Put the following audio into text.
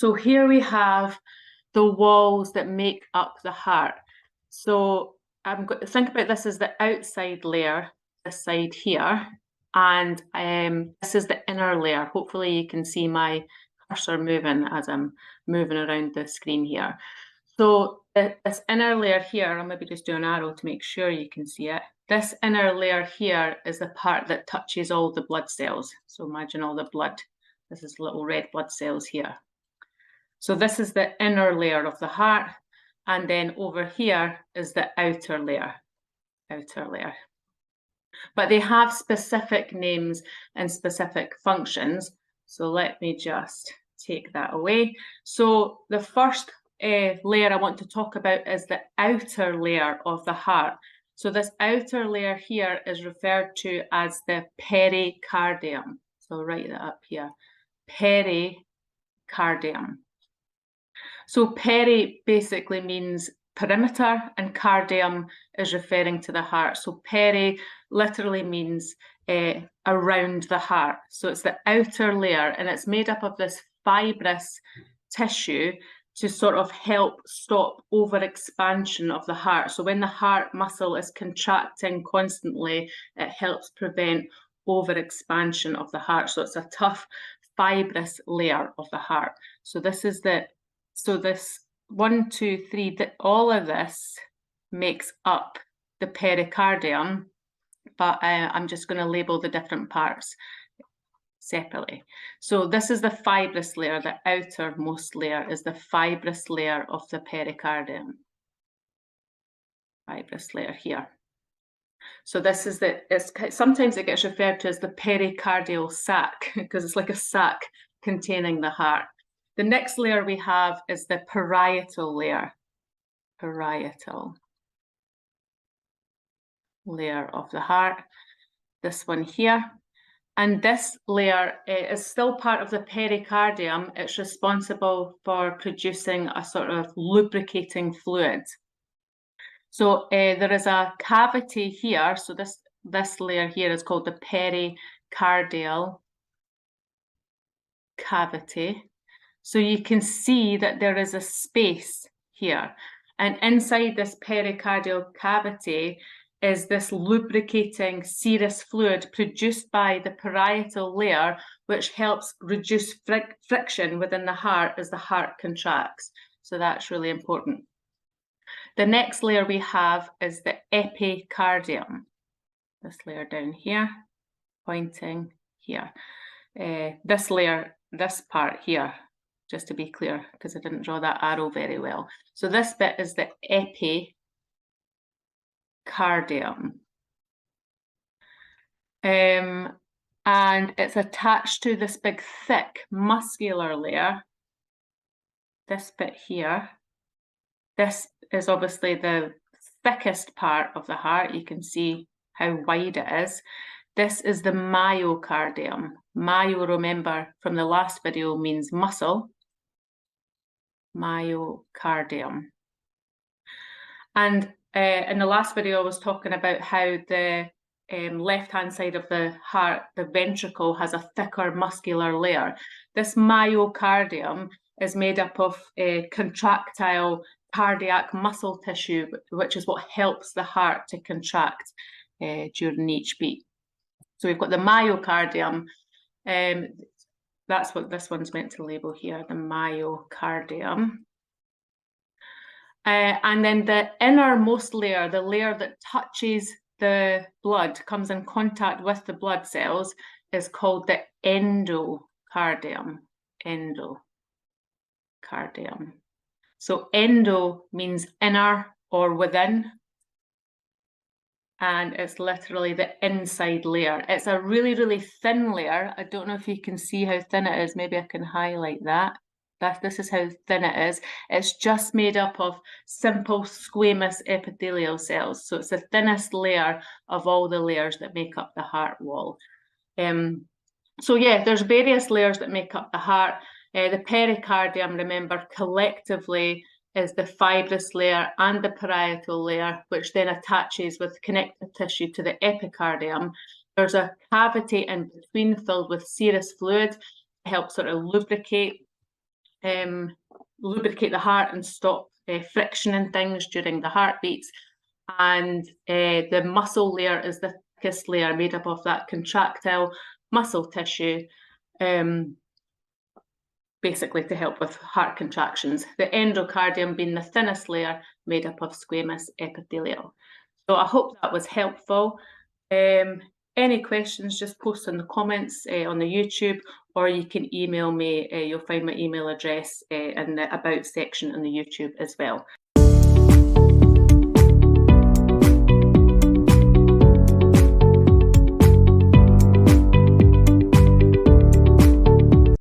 So here we have the walls that make up the heart. So I'm going to think about this as the outside layer, this side here, and this is the inner layer. Hopefully you can see my cursor moving as I'm moving around the screen here. So this inner layer here, I'll maybe just do an arrow to make sure you can see it. This inner layer here is the part that touches all the blood cells. So imagine all the blood. This is little red blood cells here. So this is the inner layer of the heart. And then over here is the outer layer, But they have specific names and specific functions. So let me just take that away. So the first layer I want to talk about is the outer layer of the heart. So this outer layer here is referred to as the pericardium. So I'll write that up here, pericardium. So peri basically means perimeter and cardium is referring to the heart. So peri literally means around the heart. So it's the outer layer and it's made up of this fibrous tissue to sort of help stop overexpansion of the heart. So when the heart muscle is contracting constantly, it helps prevent overexpansion of the heart. So it's a tough fibrous layer of the heart. So this is this 1, 2, 3, all of this makes up the pericardium, but I'm just going to label the different parts separately. So this is the fibrous layer, the outermost layer is the fibrous layer of the pericardium. Fibrous layer here. So this is sometimes it gets referred to as the pericardial sac because it's like a sac containing the heart. The next layer we have is the parietal layer. Parietal layer of the heart. This one here. And this layer is still part of the pericardium. It's responsible for producing a sort of lubricating fluid. So there is a cavity here. So this layer here is called the pericardial cavity. So you can see that there is a space here. And inside this pericardial cavity is this lubricating serous fluid produced by the parietal layer, which helps reduce friction within the heart as the heart contracts. So that's really important. The next layer we have is the epicardium. This layer down here, pointing here. This layer, this part here, just to be clear, because I didn't draw that arrow very well. So this bit is the epicardium. And it's attached to this big, thick, muscular layer. This bit here. This is obviously the thickest part of the heart. You can see how wide it is. This is the myocardium. Myo, remember from the last video, means muscle. Myocardium. And in the last video, I was talking about how the left-hand side of the heart, the ventricle, has a thicker muscular layer. This myocardium is made up of contractile cardiac muscle tissue, which is what helps the heart to contract during each beat. So we've got the myocardium. That's what this one's meant to label here, the myocardium. And then the innermost layer, the layer that touches the blood, comes in contact with the blood cells, is called the endocardium. Endocardium. So endo means inner or within. And it's literally the inside layer. It's a really, really thin layer. I don't know if you can see how thin it is. Maybe I can highlight that. This is how thin it is. It's just made up of simple squamous epithelial cells. So it's the thinnest layer of all the layers that make up the heart wall. So yeah, there's various layers that make up the heart. The pericardium, remember, collectively is the fibrous layer and the parietal layer, which then attaches with connective tissue to the epicardium. There's a cavity in between filled with serous fluid to help sort of lubricate lubricate the heart and stop friction and things during the heartbeats. And the muscle layer is the thickest layer, made up of that contractile muscle tissue, basically to help with heart contractions. The endocardium being the thinnest layer, made up of squamous epithelial. So I hope that was helpful. Any questions, just post in the comments on the YouTube, or you can email me. You'll find my email address in the About section on the YouTube as well.